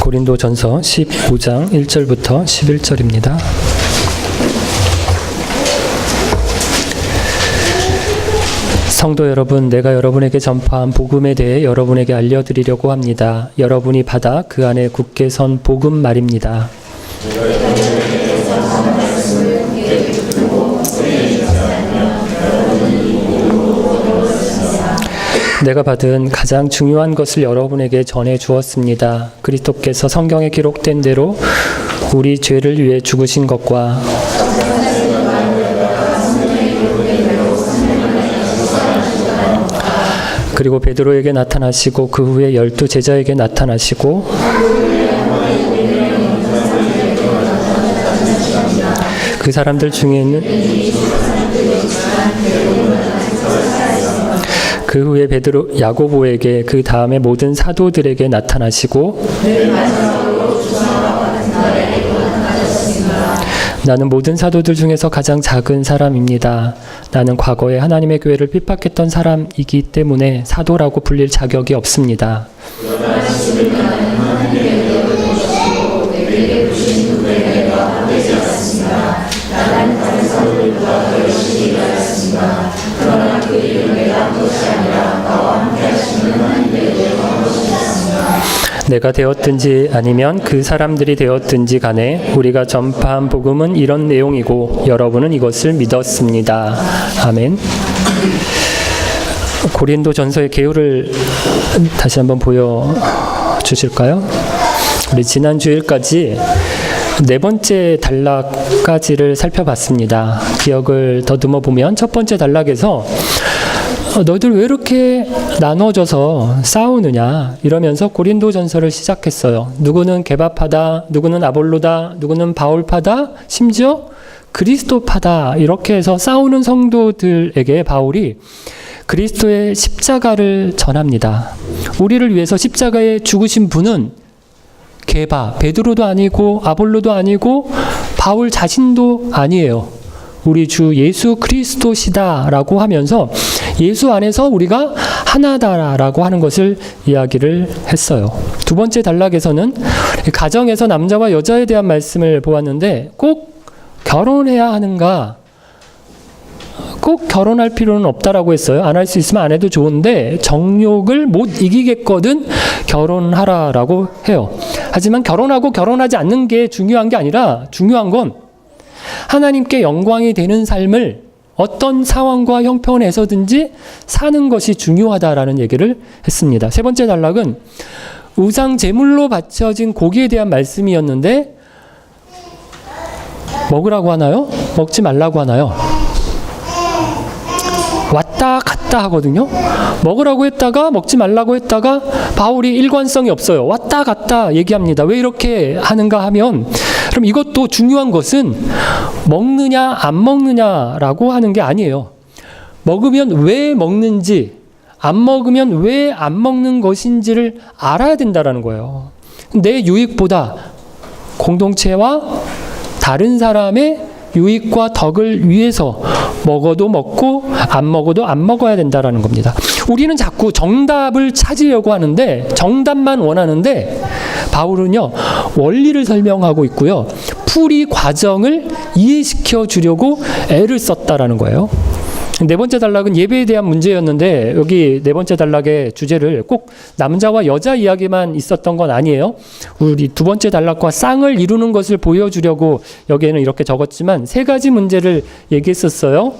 고린도전서 15장 1절부터 11절입니다. 성도 여러분, 내가 여러분에게 전파한 복음에 대해 여러분에게 알려드리려고 합니다. 여러분이 받아 그 안에 굳게 선 복음 말입니다. 내가 받은 가장 중요한 것을 여러분에게 전해 주었습니다. 그리스도께서 성경에 기록된 대로 우리 죄를 위해 죽으신 것과 그리고 베드로에게 나타나시고 그 후에 12 제자에게 나타나시고 그 사람들 중에는 그 후에 베드로 야고보에게 그 다음에 모든 사도들에게 나타나시고 나는 모든 사도들 중에서 가장 작은 사람입니다. 나는 과거에 하나님의 교회를 핍박했던 사람이기 때문에 사도라고 불릴 자격이 없습니다. 내가 되었든지 아니면 그 사람들이 되었든지 간에 우리가 전파한 복음은 이런 내용이고 여러분은 이것을 믿었습니다. 아멘. 고린도전서의 개요를 다시 한번 보여주실까요? 우리 지난 주일까지 네 번째 단락까지를 살펴봤습니다. 기억을 더듬어 보면 첫 번째 단락에서 너희들 왜 이렇게 나눠져서 싸우느냐 이러면서 고린도전서를 시작했어요. 누구는 개바파다, 누구는 아볼로다, 누구는 바울파다, 심지어 그리스도파다 이렇게 해서 싸우는 성도들에게 바울이 그리스도의 십자가를 전합니다. 우리를 위해서 십자가에 죽으신 분은 베드로도 아니고 아볼로도 아니고 바울 자신도 아니에요. 우리 주 예수 그리스도시다라고 하면서 예수 안에서 우리가 하나다라고 하는 것을 이야기를 했어요. 두 번째 단락에서는 가정에서 남자와 여자에 대한 말씀을 보았는데 꼭 결혼해야 하는가? 꼭 결혼할 필요는 없다라고 했어요. 안 할 수 있으면 안 해도 좋은데 정욕을 못 이기겠거든 결혼하라라고 해요. 하지만 결혼하고 결혼하지 않는 게 중요한 게 아니라 중요한 건 하나님께 영광이 되는 삶을 어떤 상황과 형편에서든지 사는 것이 중요하다라는 얘기를 했습니다. 세 번째 단락은 우상 제물로 바쳐진 고기에 대한 말씀이었는데 먹으라고 하나요? 먹지 말라고 하나요? 왔다 갔다 하거든요. 먹으라고 했다가 먹지 말라고 했다가 바울이 일관성이 없어요. 왔다 갔다 얘기합니다. 왜 이렇게 하는가 하면 그럼 이것도 중요한 것은 먹느냐 안 먹느냐라고 하는 게 아니에요. 먹으면 왜 먹는지 안 먹으면 왜 안 먹는 것인지를 알아야 된다라는 거예요. 내 유익보다 공동체와 다른 사람의 유익과 덕을 위해서 먹어도 먹고 안 먹어도 안 먹어야 된다라는 겁니다. 우리는 자꾸 정답을 찾으려고 하는데 정답만 원하는데 바울은요 원리를 설명하고 있고요 풀이 과정을 이해시켜 주려고 애를 썼다라는 거예요. 네 번째 단락은 예배에 대한 문제였는데 여기 네 번째 단락의 주제를 꼭 남자와 여자 이야기만 있었던 건 아니에요. 우리 두 번째 단락과 쌍을 이루는 것을 보여주려고 여기에는 이렇게 적었지만 세 가지 문제를 얘기했었어요.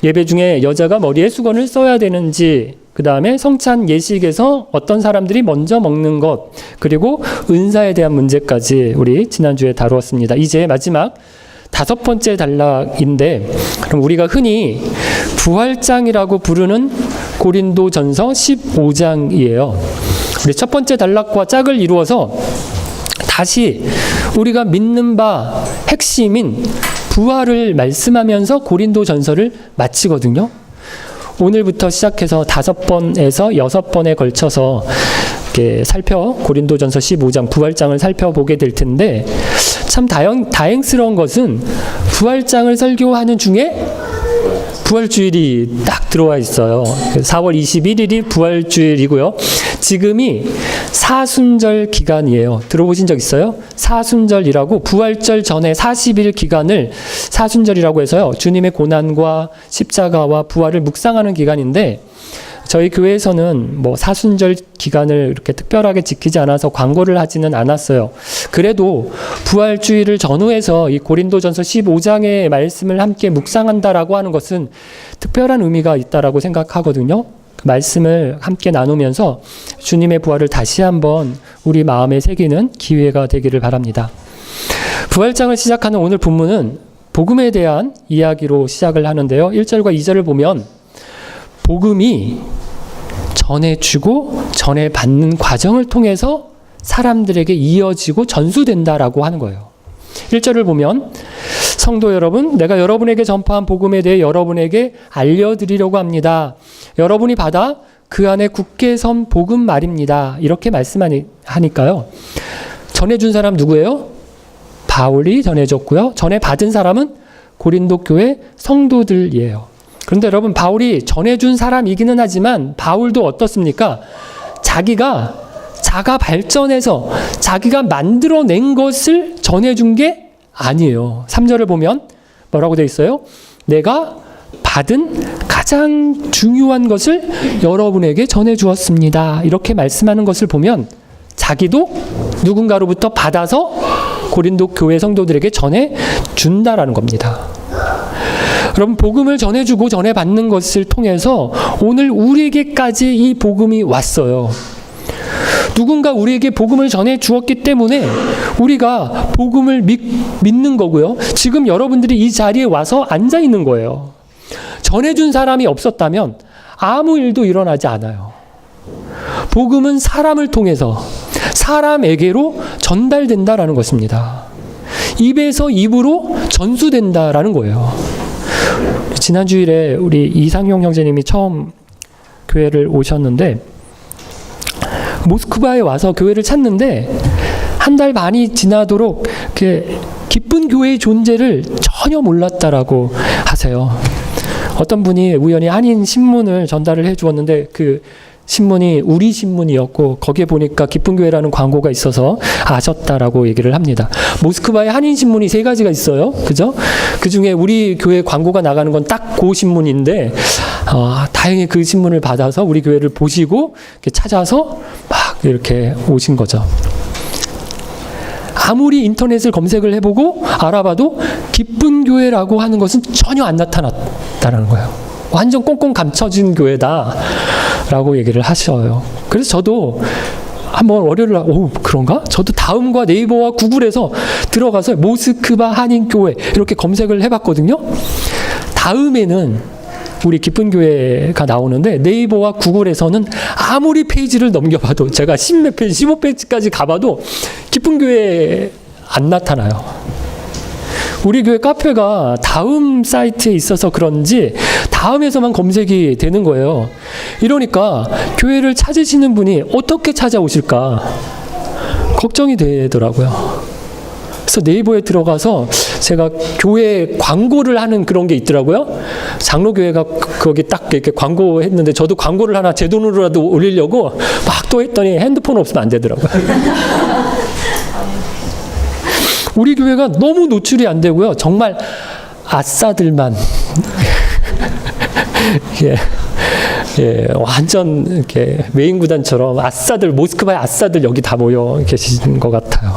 예배 중에 여자가 머리에 수건을 써야 되는지, 그 다음에 성찬 예식에서 어떤 사람들이 먼저 먹는 것, 그리고 은사에 대한 문제까지 우리 지난주에 다루었습니다. 이제 마지막 다섯 번째 단락인데 그럼 우리가 흔히 부활장이라고 부르는 고린도전서 15장이에요. 우리 첫 번째 단락과 짝을 이루어서 다시 우리가 믿는 바 핵심인 부활을 말씀하면서 고린도전서를 마치거든요. 오늘부터 시작해서 5번에서 6번에 걸쳐서 이렇게 고린도전서 15장 부활장을 살펴보게 될 텐데 참 다행스러운 것은 부활장을 설교하는 중에 부활주일이 딱 들어와 있어요. 4월 21일이 부활주일이고요. 지금이 사순절 기간이에요. 들어보신 적 있어요? 사순절이라고 부활절 전에 40일 기간을 사순절이라고 해서요. 주님의 고난과 십자가와 부활을 묵상하는 기간인데 저희 교회에서는 뭐 사순절 기간을 이렇게 특별하게 지키지 않아서 광고를 하지는 않았어요. 그래도 부활주의를 전후해서 이 고린도전서 15장의 말씀을 함께 묵상한다라고 하는 것은 특별한 의미가 있다라고 생각하거든요. 그 말씀을 함께 나누면서 주님의 부활을 다시 한번 우리 마음에 새기는 기회가 되기를 바랍니다. 부활장을 시작하는 오늘 본문은 복음에 대한 이야기로 시작을 하는데요. 1절과 2절을 보면 복음이 전해주고 전해받는 과정을 통해서 사람들에게 이어지고 전수된다라고 하는 거예요. 1절을 보면 성도 여러분, 내가 여러분에게 전파한 복음에 대해 여러분에게 알려드리려고 합니다. 여러분이 받아 그 안에 굳게 선 복음 말입니다. 이렇게 말씀하니까요. 전해준 사람 누구예요? 바울이 전해줬고요. 전해받은 사람은 고린도 교회 성도들이에요. 그런데 여러분, 바울이 전해준 사람이기는 하지만 바울도 어떻습니까? 자기가 자가 발전해서 자기가 만들어낸 것을 전해준 게 아니에요. 3절을 보면 뭐라고 되어 있어요? 내가 받은 가장 중요한 것을 여러분에게 전해주었습니다. 이렇게 말씀하는 것을 보면 자기도 누군가로부터 받아서 고린도 교회 성도들에게 전해준다라는 겁니다. 여러분, 복음을 전해주고 전해받는 것을 통해서 오늘 우리에게까지 이 복음이 왔어요. 누군가 우리에게 복음을 전해주었기 때문에 우리가 복음을 믿는 거고요. 지금 여러분들이 이 자리에 와서 앉아 있는 거예요. 전해준 사람이 없었다면 아무 일도 일어나지 않아요. 복음은 사람을 통해서 사람에게로 전달된다라는 것입니다. 입에서 입으로 전수된다라는 거예요. 지난 주일에 우리 이상용 형제님이 처음 교회를 오셨는데 모스크바에 와서 교회를 찾는데 한 달 반이 지나도록 이렇게 기쁜 교회의 존재를 전혀 몰랐다라고 하세요. 어떤 분이 우연히 한인 신문을 전달을 해 주었는데 그 신문이 우리 신문이었고 거기에 보니까 기쁜 교회라는 광고가 있어서 아셨다라고 얘기를 합니다. 모스크바에 한인 신문이 3가지가 있어요. 그죠? 그 중에 우리 교회 광고가 나가는 건 딱 그 신문인데 다행히 그 신문을 받아서 우리 교회를 보시고 이렇게 찾아서 막 이렇게 오신 거죠. 아무리 인터넷을 검색을 해보고 알아봐도 기쁜 교회라고 하는 것은 전혀 안 나타났다는 거예요. 완전 꽁꽁 감춰진 교회다 라고 얘기를 하셔요. 그래서 저도 한번 월요일 날 그런가? 저도 다음과 네이버와 구글에서 들어가서 모스크바 한인교회 이렇게 검색을 해봤거든요. 다음에는 우리 기쁜 교회가 나오는데 네이버와 구글에서는 아무리 페이지를 넘겨봐도 제가 10몇 페이지, 15페이지까지 가봐도 기쁜 교회 안 나타나요. 우리 교회 카페가 다음 사이트에 있어서 그런지 다음에서만 검색이 되는 거예요. 이러니까 교회를 찾으시는 분이 어떻게 찾아오실까 걱정이 되더라고요. 그래서 네이버에 들어가서 제가 교회 광고를 하는 그런 게 있더라고요. 장로교회가 거기 딱 이렇게 광고했는데 저도 광고를 하나 제 돈으로라도 올리려고 막 또 했더니 핸드폰 없으면 안 되더라고요. 우리 교회가 너무 노출이 안 되고요. 정말 아싸들만 완전 이렇게 메인 구단처럼 아싸들, 모스크바의 아싸들 여기 다 모여 계시는 것 같아요.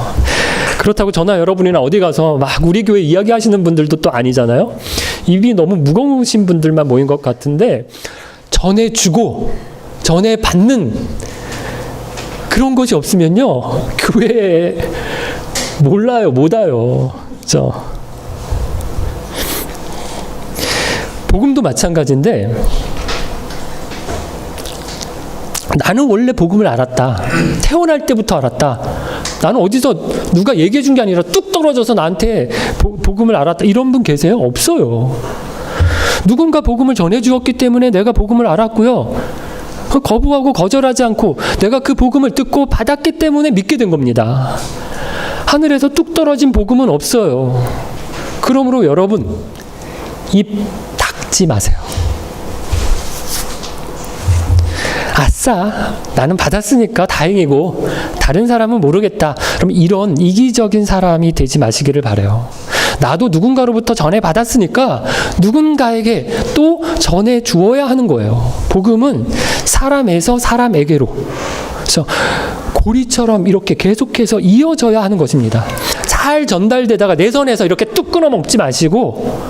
그렇다고 저나 여러분이나 어디 가서 막 우리 교회 이야기하시는 분들도 또 아니잖아요. 입이 너무 무거우신 분들만 모인 것 같은데 전해주고 전해받는 그런 것이 없으면요 교회에 몰라요, 못 와요. 그죠? 복음도 마찬가지인데 나는 원래 복음을 알았다. 태어날 때부터 알았다. 나는 어디서 누가 얘기해 준 게 아니라 뚝 떨어져서 나한테 복음을 알았다. 이런 분 계세요? 없어요. 누군가 복음을 전해 주었기 때문에 내가 복음을 알았고요. 거부하고 거절하지 않고 내가 그 복음을 듣고 받았기 때문에 믿게 된 겁니다. 하늘에서 뚝 떨어진 복음은 없어요. 그러므로 여러분 입 닫지 마세요. 아싸, 나는 받았으니까 다행이고 다른 사람은 모르겠다. 그럼 이런 이기적인 사람이 되지 마시기를 바라요. 나도 누군가로부터 전해받았으니까 누군가에게 또 전해 주어야 하는 거예요. 복음은 사람에서 사람에게로, 그래서 고리처럼 이렇게 계속해서 이어져야 하는 것입니다. 잘 전달되다가 내 손에서 이렇게 뚝 끊어 먹지 마시고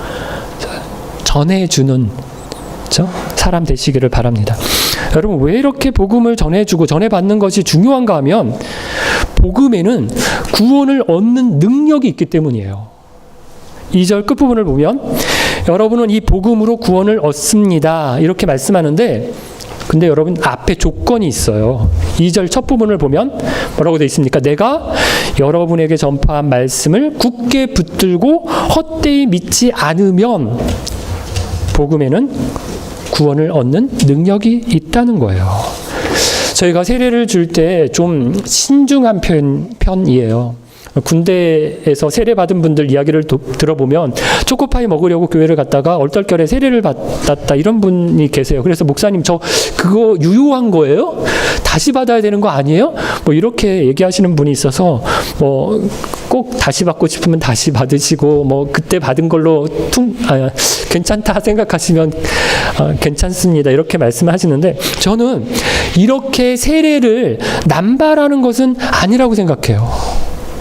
전해주는 사람 되시기를 바랍니다. 여러분, 왜 이렇게 복음을 전해주고 전해받는 것이 중요한가 하면 복음에는 구원을 얻는 능력이 있기 때문이에요. 2절 끝부분을 보면 여러분은 이 복음으로 구원을 얻습니다, 이렇게 말씀하는데, 근데 여러분 앞에 조건이 있어요. 2절 첫 부분을 보면 뭐라고 되어 있습니까? 내가 여러분에게 전파한 말씀을 굳게 붙들고 헛되이 믿지 않으면 복음에는 구원을 얻는 능력이 있다는 거예요. 저희가 세례를 줄 때 좀 신중한 편이에요. 군대에서 세례받은 분들 이야기를 들어보면 초코파이 먹으려고 교회를 갔다가 얼떨결에 세례를 받았다, 이런 분이 계세요. 그래서 목사님, 저 그거 유효한 거예요? 다시 받아야 되는 거 아니에요? 뭐 이렇게 얘기하시는 분이 있어서 뭐 꼭 다시 받고 싶으면 다시 받으시고, 뭐 그때 받은 걸로 괜찮다 생각하시면 괜찮습니다, 이렇게 말씀하시는데, 저는 이렇게 세례를 남발하는 것은 아니라고 생각해요.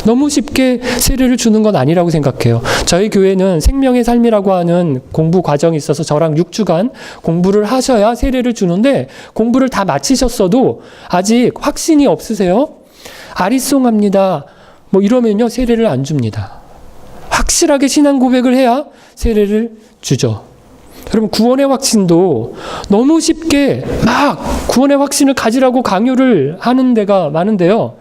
너무 쉽게 세례를 주는 건 아니라고 생각해요. 저희 교회는 생명의 삶이라고 하는 공부 과정이 있어서 저랑 6주간 공부를 하셔야 세례를 주는데, 공부를 다 마치셨어도 아직 확신이 없으세요? 아리송합니다, 뭐 이러면요 세례를 안 줍니다. 확실하게 신앙 고백을 해야 세례를 주죠. 여러분, 구원의 확신도 너무 쉽게 막 구원의 확신을 가지라고 강요를 하는 데가 많은데요,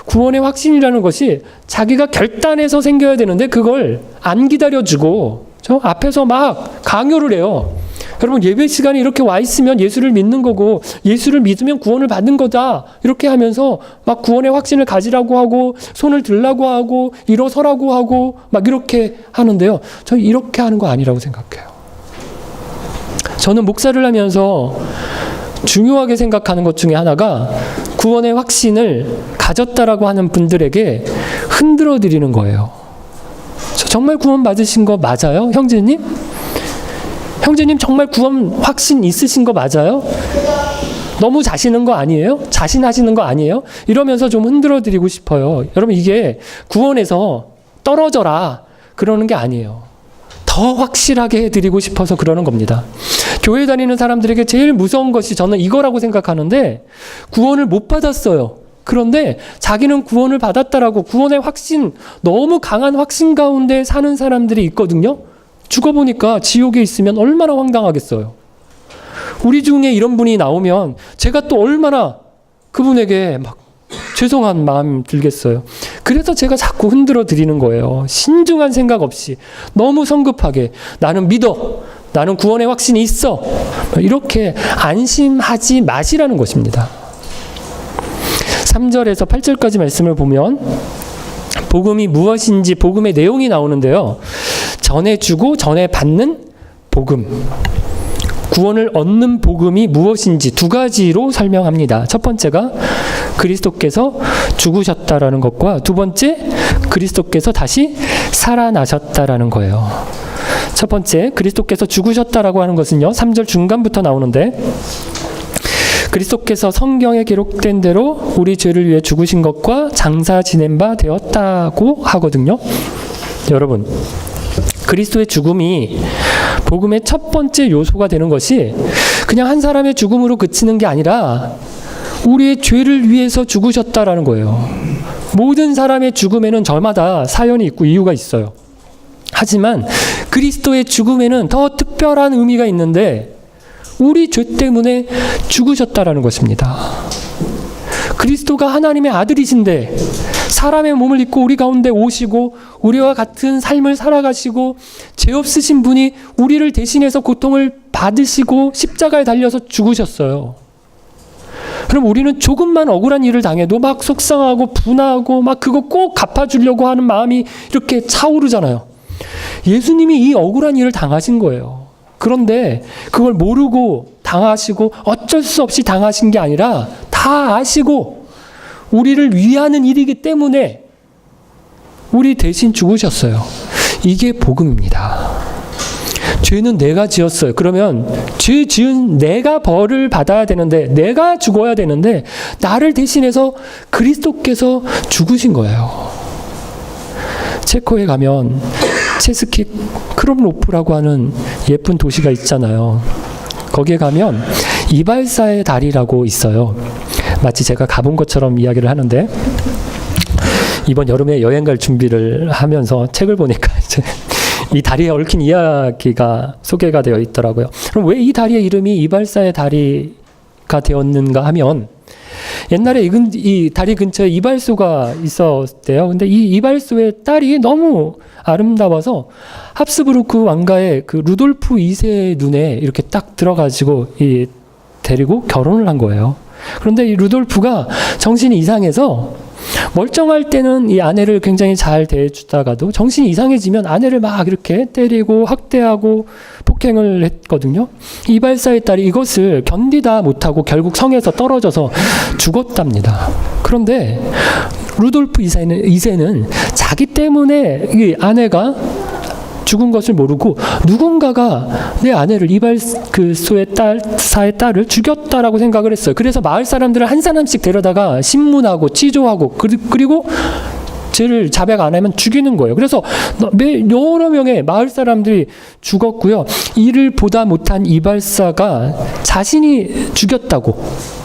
구원의 확신이라는 것이 자기가 결단해서 생겨야 되는데 그걸 안 기다려주고 저 앞에서 막 강요를 해요. 여러분, 예배 시간에 이렇게 와 있으면 예수를 믿는 거고, 예수를 믿으면 구원을 받는 거다, 이렇게 하면서 막 구원의 확신을 가지라고 하고 손을 들라고 하고 일어서라고 하고 막 이렇게 하는데요, 저 이렇게 하는 거 아니라고 생각해요. 저는 목사를 하면서 중요하게 생각하는 것 중에 하나가 구원의 확신을 가졌다라고 하는 분들에게 흔들어 드리는 거예요. 저 정말 구원 받으신 거 맞아요? 형제님? 형제님 정말 구원 확신 있으신 거 맞아요? 너무 자시는 거 아니에요? 자신하시는 거 아니에요? 이러면서 좀 흔들어 드리고 싶어요. 여러분, 이게 구원에서 떨어져라 그러는 게 아니에요. 더 확실하게 해드리고 싶어서 그러는 겁니다. 교회 다니는 사람들에게 제일 무서운 것이 저는 이거라고 생각하는데, 구원을 못 받았어요. 그런데 자기는 구원을 받았다라고 구원의 확신, 너무 강한 확신 가운데 사는 사람들이 있거든요. 죽어보니까 지옥에 있으면 얼마나 황당하겠어요. 우리 중에 이런 분이 나오면 제가 또 얼마나 그분에게 막 죄송한 마음 들겠어요. 그래서 제가 자꾸 흔들어 드리는 거예요. 신중한 생각 없이 너무 성급하게 나는 믿어, 나는 구원의 확신이 있어, 이렇게 안심하지 마시라는 것입니다. 3절에서 8절까지 말씀을 보면 복음이 무엇인지 복음의 내용이 나오는데요, 전해주고 전해받는 복음, 구원을 얻는 복음이 무엇인지 두 가지로 설명합니다. 첫 번째가 그리스도께서 죽으셨다라는 것과, 두 번째 그리스도께서 다시 살아나셨다라는 거예요. 첫 번째, 그리스도께서 죽으셨다라고 하는 것은요, 3절 중간부터 나오는데, 그리스도께서 성경에 기록된 대로 우리 죄를 위해 죽으신 것과 장사 지낸 바 되었다고 하거든요. 여러분, 그리스도의 죽음이 복음의 첫 번째 요소가 되는 것이 그냥 한 사람의 죽음으로 그치는 게 아니라 우리의 죄를 위해서 죽으셨다라는 거예요. 모든 사람의 죽음에는 저마다 사연이 있고 이유가 있어요. 하지만 그리스도의 죽음에는 더 특별한 의미가 있는데, 우리 죄 때문에 죽으셨다라는 것입니다. 그리스도가 하나님의 아들이신데 사람의 몸을 입고 우리 가운데 오시고 우리와 같은 삶을 살아가시고 죄 없으신 분이 우리를 대신해서 고통을 받으시고 십자가에 달려서 죽으셨어요. 그럼 우리는 조금만 억울한 일을 당해도 막 속상하고 분하고 막 그거 꼭 갚아주려고 하는 마음이 이렇게 차오르잖아요. 예수님이 이 억울한 일을 당하신 거예요. 그런데 그걸 모르고 당하시고 어쩔 수 없이 당하신 게 아니라 다 아시고 우리를 위하는 일이기 때문에 우리 대신 죽으셨어요. 이게 복음입니다. 죄는 내가 지었어요. 그러면 죄 지은 내가 벌을 받아야 되는데, 내가 죽어야 되는데 나를 대신해서 그리스도께서 죽으신 거예요. 체코에 가면 체스키 크롬로프라고 하는 예쁜 도시가 있잖아요. 거기에 가면 이발사의 다리라고 있어요. 마치 제가 가본 것처럼 이야기를 하는데, 이번 여름에 여행 갈 준비를 하면서 책을 보니까 이제 이 다리에 얽힌 이야기가 소개가 되어 있더라고요. 그럼 왜 이 다리의 이름이 이발사의 다리가 되었는가 하면, 옛날에 이 다리 근처에 이발소가 있었대요. 근데 이 이발소의 딸이 너무 아름다워서 합스부르크 왕가의 그 루돌프 2세의 눈에 이렇게 딱 들어가지고 데리고 결혼을 한 거예요. 그런데 이 루돌프가 정신이 이상해서 멀쩡할 때는 이 아내를 굉장히 잘 대해주다가도 정신이 이상해지면 아내를 막 이렇게 때리고 학대하고 폭행을 했거든요. 이발사의 딸이 이것을 견디다 못하고 결국 성에서 떨어져서 죽었답니다. 그런데 루돌프 2세는 자기 때문에 이 아내가 죽은 것을 모르고 누군가가 내 아내를 이발소의 사의 딸을 죽였다라고 생각을 했어요. 그래서 마을 사람들을 한 사람씩 데려다가 신문하고 치조하고 그리고 죄를 자백 안 하면 죽이는 거예요. 그래서 여러 명의 마을 사람들이 죽었고요. 이를 보다 못한 이발사가 자신이 죽였다고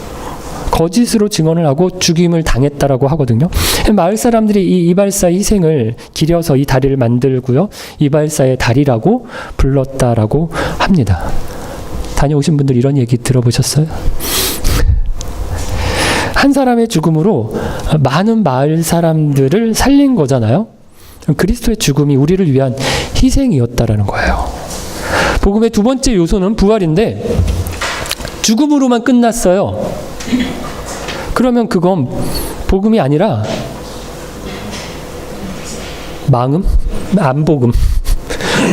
거짓으로 증언을 하고 죽임을 당했다라고 하거든요. 마을 사람들이 이 이발사의 희생을 기려서 이 다리를 만들고요. 이발사의 다리라고 불렀다라고 합니다. 다녀오신 분들 이런 얘기 들어보셨어요? 한 사람의 죽음으로 많은 마을 사람들을 살린 거잖아요. 그리스도의 죽음이 우리를 위한 희생이었다라는 거예요. 복음의 두 번째 요소는 부활인데, 죽음으로만 끝났어요. 그러면 그건 복음이 아니라 안복음.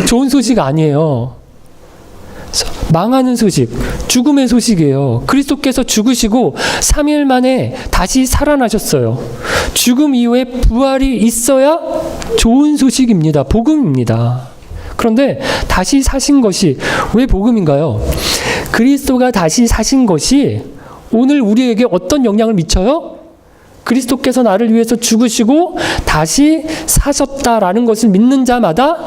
좋은 소식 아니에요. 망하는 소식, 죽음의 소식이에요. 그리스도께서 죽으시고 3일 만에 다시 살아나셨어요. 죽음 이후에 부활이 있어야 좋은 소식입니다. 복음입니다. 그런데 다시 사신 것이 왜 복음인가요? 그리스도가 다시 사신 것이 오늘 우리에게 어떤 영향을 미쳐요? 그리스도께서 나를 위해서 죽으시고 다시 사셨다라는 것을 믿는 자마다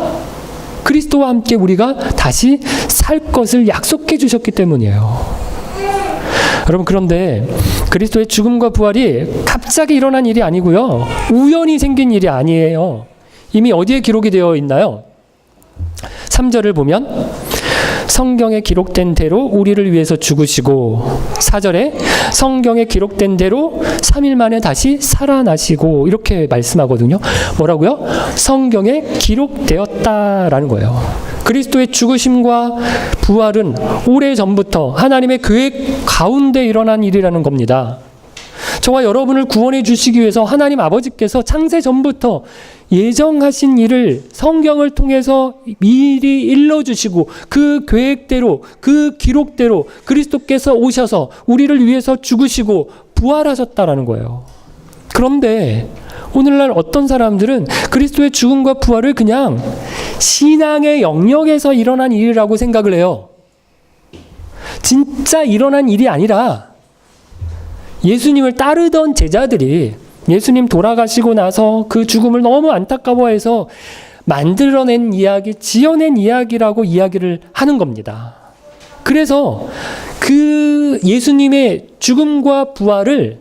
그리스도와 함께 우리가 다시 살 것을 약속해 주셨기 때문이에요. 여러분, 그런데 그리스도의 죽음과 부활이 갑자기 일어난 일이 아니고요. 우연히 생긴 일이 아니에요. 이미 어디에 기록이 되어 있나요? 3절을 보면 성경에 기록된 대로 우리를 위해서 죽으시고, 4절에 성경에 기록된 대로 3일 만에 다시 살아나시고, 이렇게 말씀하거든요. 뭐라고요? 성경에 기록되었다라는 거예요. 그리스도의 죽으심과 부활은 오래전부터 하나님의 계획 가운데 일어난 일이라는 겁니다. 저와 여러분을 구원해 주시기 위해서 하나님 아버지께서 창세 전부터 예정하신 일을 성경을 통해서 미리 일러주시고, 그 계획대로, 그 기록대로 그리스도께서 오셔서 우리를 위해서 죽으시고 부활하셨다라는 거예요. 그런데 오늘날 어떤 사람들은 그리스도의 죽음과 부활을 그냥 신앙의 영역에서 일어난 일이라고 생각을 해요. 진짜 일어난 일이 아니라 예수님을 따르던 제자들이 예수님 돌아가시고 나서 그 죽음을 너무 안타까워해서 만들어낸 이야기, 지어낸 이야기라고 이야기를 하는 겁니다. 그래서 그 예수님의 죽음과 부활을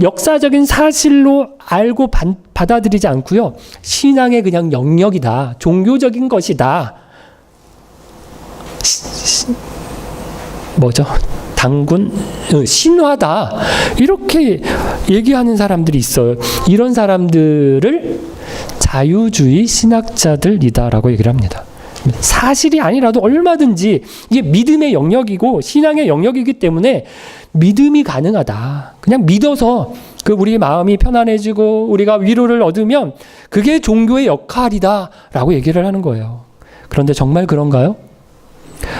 역사적인 사실로 알고 받아들이지 않고요. 신앙의 그냥 영역이다, 종교적인 것이다. 신화다, 이렇게 얘기하는 사람들이 있어요. 이런 사람들을 자유주의 신학자들이다라고 얘기를 합니다. 사실이 아니라도 얼마든지 이게 믿음의 영역이고 신앙의 영역이기 때문에 믿음이 가능하다. 그냥 믿어서 우리 마음이 편안해지고 우리가 위로를 얻으면 그게 종교의 역할이다라고 얘기를 하는 거예요. 그런데 정말 그런가요?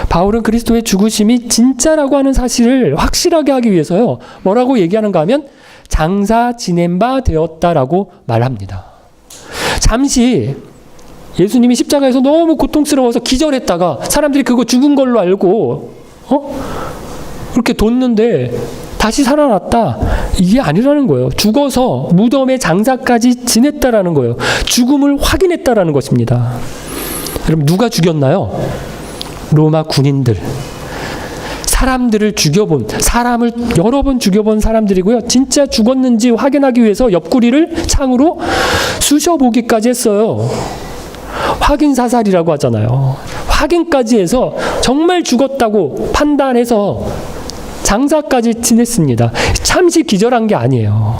바울은 그리스도의 죽으심이 진짜라고 하는 사실을 확실하게 하기 위해서요. 뭐라고 얘기하는가 하면 장사 지낸 바 되었다라고 말합니다. 잠시 예수님이 십자가에서 너무 고통스러워서 기절했다가 사람들이 그거 죽은 걸로 알고 그렇게 뒀는데 다시 살아났다. 이게 아니라는 거예요. 죽어서 무덤의 장사까지 지냈다라는 거예요. 죽음을 확인했다라는 것입니다. 여러분 누가 죽였나요? 로마 군인들. 사람들을 죽여본, 사람을 여러 번 죽여본 사람들이고요. 진짜 죽었는지 확인하기 위해서 옆구리를 창으로 쑤셔보기까지 했어요. 확인 사살이라고 하잖아요. 확인까지 해서 정말 죽었다고 판단해서 장사까지 지냈습니다. 잠시 기절한 게 아니에요.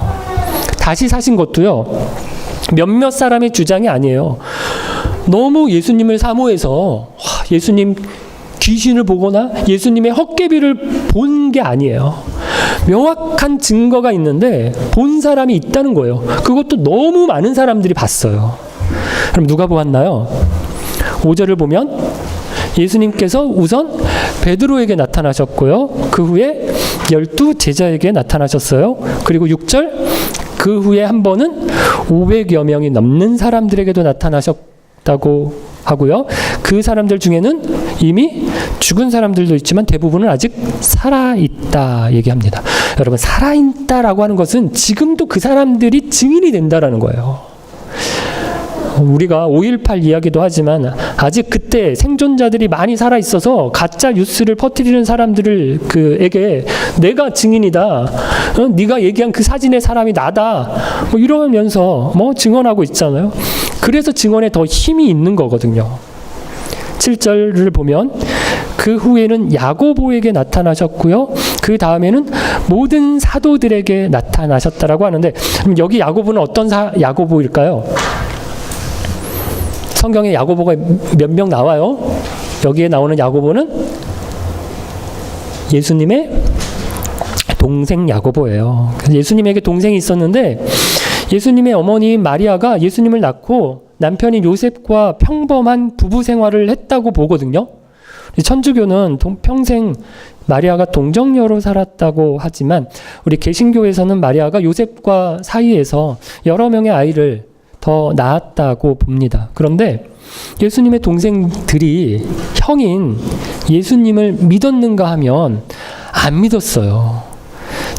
다시 사신 것도요. 몇몇 사람의 주장이 아니에요. 너무 예수님을 사모해서 예수님 귀신을 보거나 예수님의 헛개비를 본 게 아니에요. 명확한 증거가 있는데 본 사람이 있다는 거예요. 그것도 너무 많은 사람들이 봤어요. 그럼 누가 보았나요? 5절을 보면 예수님께서 우선 베드로에게 나타나셨고요. 그 후에 12 제자에게 나타나셨어요. 그리고 6절 그 후에 한 번은 500여 명이 넘는 사람들에게도 나타나셨다고 하고요. 그 사람들 중에는 이미 죽은 사람들도 있지만 대부분은 아직 살아있다 얘기합니다. 여러분 살아있다라고 하는 것은 지금도 그 사람들이 증인이 된다라는 거예요. 우리가 5.18 이야기도 하지만 아직 그때 생존자들이 많이 살아있어서 가짜 뉴스를 퍼뜨리는 사람들에게 내가 증인이다. 네가 얘기한 그 사진의 사람이 나다. 이러면서 증언하고 있잖아요. 그래서 증언에 더 힘이 있는 거거든요. 7절을 보면 그 후에는 야고보에게 나타나셨고요. 그 다음에는 모든 사도들에게 나타나셨다라고 하는데 그럼 여기 야고보는 어떤 야고보일까요? 성경에 야고보가 몇 명 나와요? 여기에 나오는 야고보는 예수님의 동생 야고보예요. 예수님에게 동생이 있었는데 예수님의 어머니 마리아가 예수님을 낳고 남편인 요셉과 평범한 부부 생활을 했다고 보거든요. 천주교는 평생 마리아가 동정녀로 살았다고 하지만 우리 개신교에서는 마리아가 요셉과 사이에서 여러 명의 아이를 더 낳았다고 봅니다. 그런데 예수님의 동생들이 형인 예수님을 믿었는가 하면 안 믿었어요.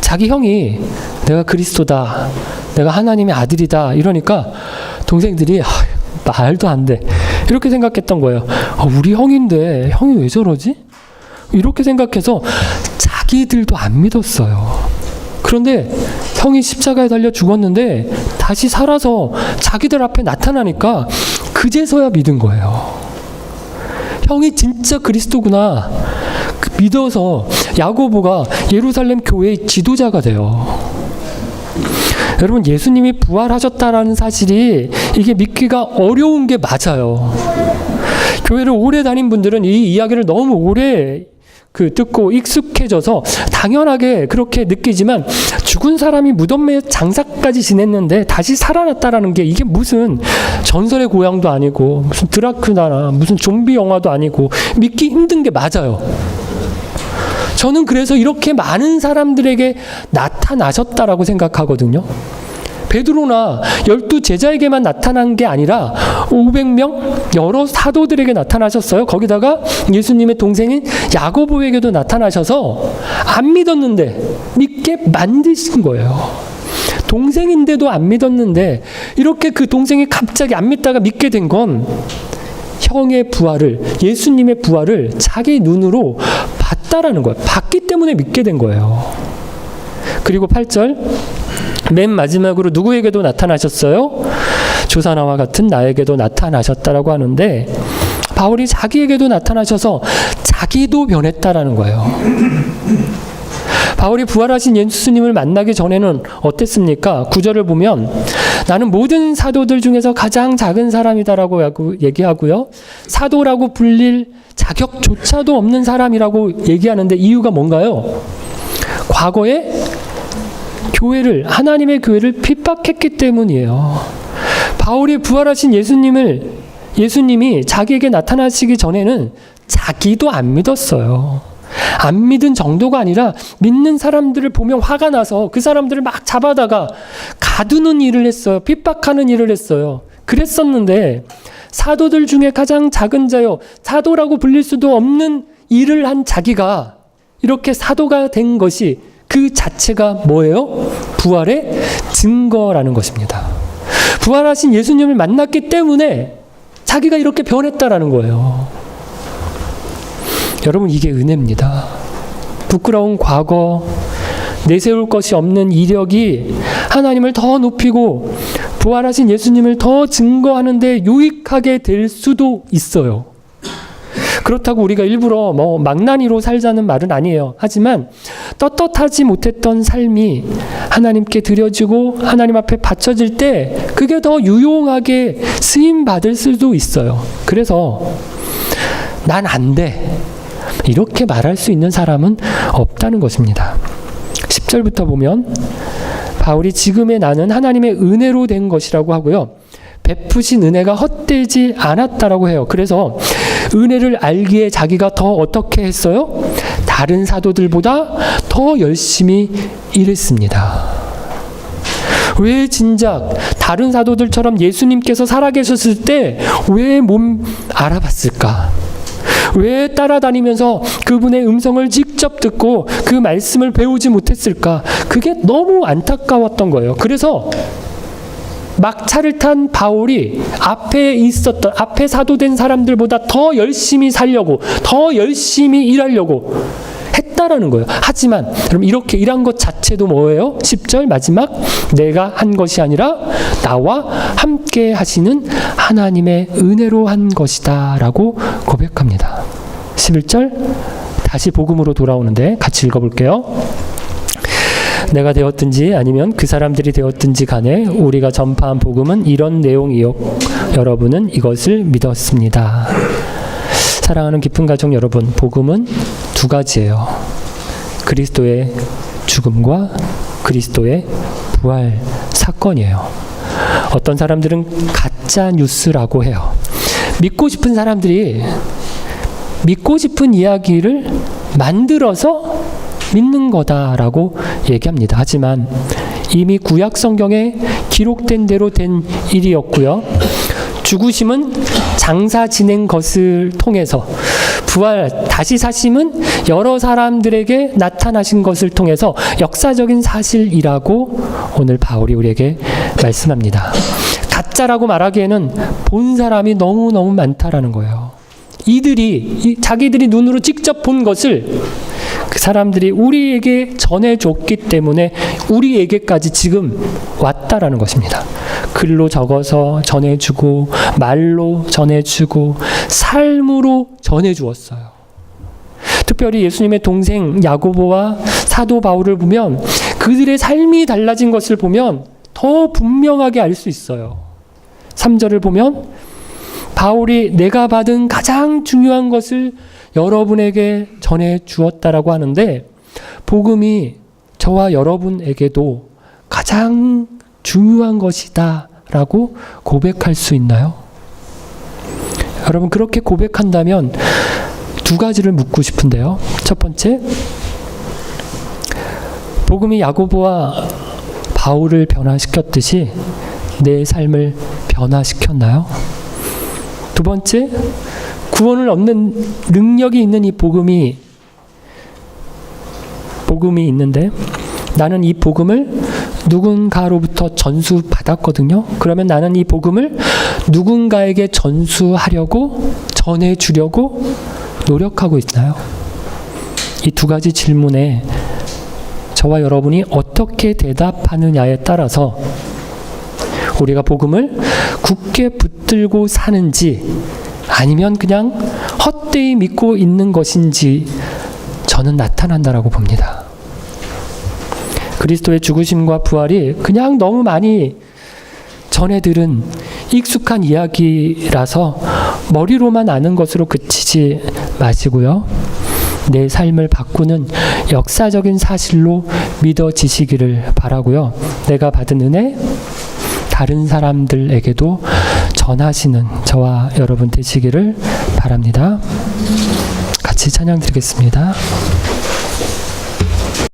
자기 형이 내가 그리스도다, 내가 하나님의 아들이다 이러니까 동생들이 말도 안 돼 이렇게 생각했던 거예요. 우리 형인데 형이 왜 저러지? 이렇게 생각해서 자기들도 안 믿었어요. 그런데 형이 십자가에 달려 죽었는데 다시 살아서 자기들 앞에 나타나니까 그제서야 믿은 거예요. 형이 진짜 그리스도구나 믿어서 야고보가 예루살렘 교회의 지도자가 돼요. 여러분 예수님이 부활하셨다라는 사실이 이게 믿기가 어려운 게 맞아요. 교회를 오래 다닌 분들은 이 이야기를 너무 오래 듣고 익숙해져서 당연하게 그렇게 느끼지만 죽은 사람이 무덤에 장사까지 지냈는데 다시 살아났다라는 게 이게 무슨 전설의 고향도 아니고 무슨 드라큘라나 무슨 좀비 영화도 아니고 믿기 힘든 게 맞아요. 저는 그래서 이렇게 많은 사람들에게 나타나셨다라고 생각하거든요. 베드로나 12 제자에게만 나타난 게 아니라 500명 여러 사도들에게 나타나셨어요. 거기다가 예수님의 동생인 야고보에게도 나타나셔서 안 믿었는데 믿게 만드신 거예요. 동생인데도 안 믿었는데 이렇게 그 동생이 갑자기 안 믿다가 믿게 된 건 형의 부활을, 예수님의 부활을 자기 눈으로 봤다라는 거예요. 봤기 때문에 믿게 된 거예요. 그리고 8절 맨 마지막으로 누구에게도 나타나셨어요? 조사나와 같은 나에게도 나타나셨다라고 하는데 바울이 자기에게도 나타나셔서 자기도 변했다라는 거예요. 바울이 부활하신 예수님을 만나기 전에는 어땠습니까? 9절을 보면 나는 모든 사도들 중에서 가장 작은 사람이다라고 얘기하고요. 사도라고 불릴 자격조차도 없는 사람이라고 얘기하는데 이유가 뭔가요? 과거에 하나님의 교회를 핍박했기 때문이에요. 바울이 부활하신 예수님이 자기에게 나타나시기 전에는 자기도 안 믿었어요. 안 믿은 정도가 아니라 믿는 사람들을 보면 화가 나서 그 사람들을 막 잡아다가 가두는 일을 했어요. 핍박하는 일을 했어요. 그랬었는데 사도들 중에 가장 작은 자요, 사도라고 불릴 수도 없는 일을 한 자기가 이렇게 사도가 된 것이 그 자체가 뭐예요? 부활의 증거라는 것입니다. 부활하신 예수님을 만났기 때문에 자기가 이렇게 변했다라는 거예요. 여러분, 이게 은혜입니다. 부끄러운 과거, 내세울 것이 없는 이력이 하나님을 더 높이고 부활하신 예수님을 더 증거하는 데 유익하게 될 수도 있어요. 그렇다고 우리가 일부러 망나니로 살자는 말은 아니에요. 하지만 떳떳하지 못했던 삶이 하나님께 드려지고 하나님 앞에 바쳐질 때 그게 더 유용하게 쓰임받을 수도 있어요. 그래서 난 안 돼, 이렇게 말할 수 있는 사람은 없다는 것입니다. 10절부터 보면 바울이 지금의 나는 하나님의 은혜로 된 것이라고 하고요. 베푸신 은혜가 헛되지 않았다라고 해요. 그래서 은혜를 알기에 자기가 더 어떻게 했어요? 다른 사도들보다 더 열심히 일했습니다. 왜 진작 다른 사도들처럼 예수님께서 살아계셨을 때 왜 몸 알아봤을까? 왜 따라다니면서 그분의 음성을 직접 듣고 그 말씀을 배우지 못했을까? 그게 너무 안타까웠던 거예요. 그래서 막차를 탄 바울이 앞에 사도된 사람들보다 더 열심히 살려고, 더 열심히 일하려고 했다라는 거예요. 하지만 그럼 이렇게 일한 것 자체도 뭐예요? 10절 마지막, 내가 한 것이 아니라 나와 함께 하시는 하나님의 은혜로 한 것이다 라고 고백합니다. 11절 다시 복음으로 돌아오는데 같이 읽어볼게요. 내가 되었든지 아니면 그 사람들이 되었든지 간에 우리가 전파한 복음은 이런 내용이요, 여러분은 이것을 믿었습니다. 사랑하는 깊은 가족 여러분, 복음은 두 가지예요. 그리스도의 죽음과 그리스도의 부활 사건이에요. 어떤 사람들은 가짜 뉴스라고 해요. 믿고 싶은 사람들이 믿고 싶은 이야기를 만들어서 믿는 거다라고 얘기합니다. 하지만 이미 구약 성경에 기록된 대로 된 일이었고요. 죽으심은 장사 지낸 것을 통해서, 부활, 다시 사심은 여러 사람들에게 나타나신 것을 통해서 역사적인 사실이라고 오늘 바울이 우리에게 말씀합니다. 가짜라고 말하기에는 본 사람이 너무너무 많다라는 거예요. 자기들이 눈으로 직접 본 것을 그 사람들이 우리에게 전해줬기 때문에 우리에게까지 지금 왔다라는 것입니다. 글로 적어서 전해주고, 말로 전해주고, 삶으로 전해주었어요. 특별히 예수님의 동생 야고보와 사도 바울을 보면 그들의 삶이 달라진 것을 보면 더 분명하게 알 수 있어요. 3절을 보면 바울이 내가 받은 가장 중요한 것을 여러분에게 전해 주었다라고 하는데, 복음이 저와 여러분에게도 가장 중요한 것이다 라고 고백할 수 있나요? 여러분, 그렇게 고백한다면 두 가지를 묻고 싶은데요. 첫 번째, 복음이 야고보와 바울을 변화시켰듯이 내 삶을 변화시켰나요? 두 번째, 구원을 얻는 능력이 있는 이 복음이 있는데 나는 이 복음을 누군가로부터 전수받았거든요. 그러면 나는 이 복음을 누군가에게 전수하려고, 전해주려고 노력하고 있나요? 이 두 가지 질문에 저와 여러분이 어떻게 대답하느냐에 따라서 우리가 복음을 굳게 붙들고 사는지 아니면 그냥 헛되이 믿고 있는 것인지 저는 나타난다라고 봅니다. 그리스도의 죽으심과 부활이 그냥 너무 많이 전해 들은 익숙한 이야기라서 머리로만 아는 것으로 그치지 마시고요. 내 삶을 바꾸는 역사적인 사실로 믿어지시기를 바라고요. 내가 받은 은혜, 다른 사람들에게도 전하시는 저와 여러분 되시기를 바랍니다. 같이 찬양 드리겠습니다.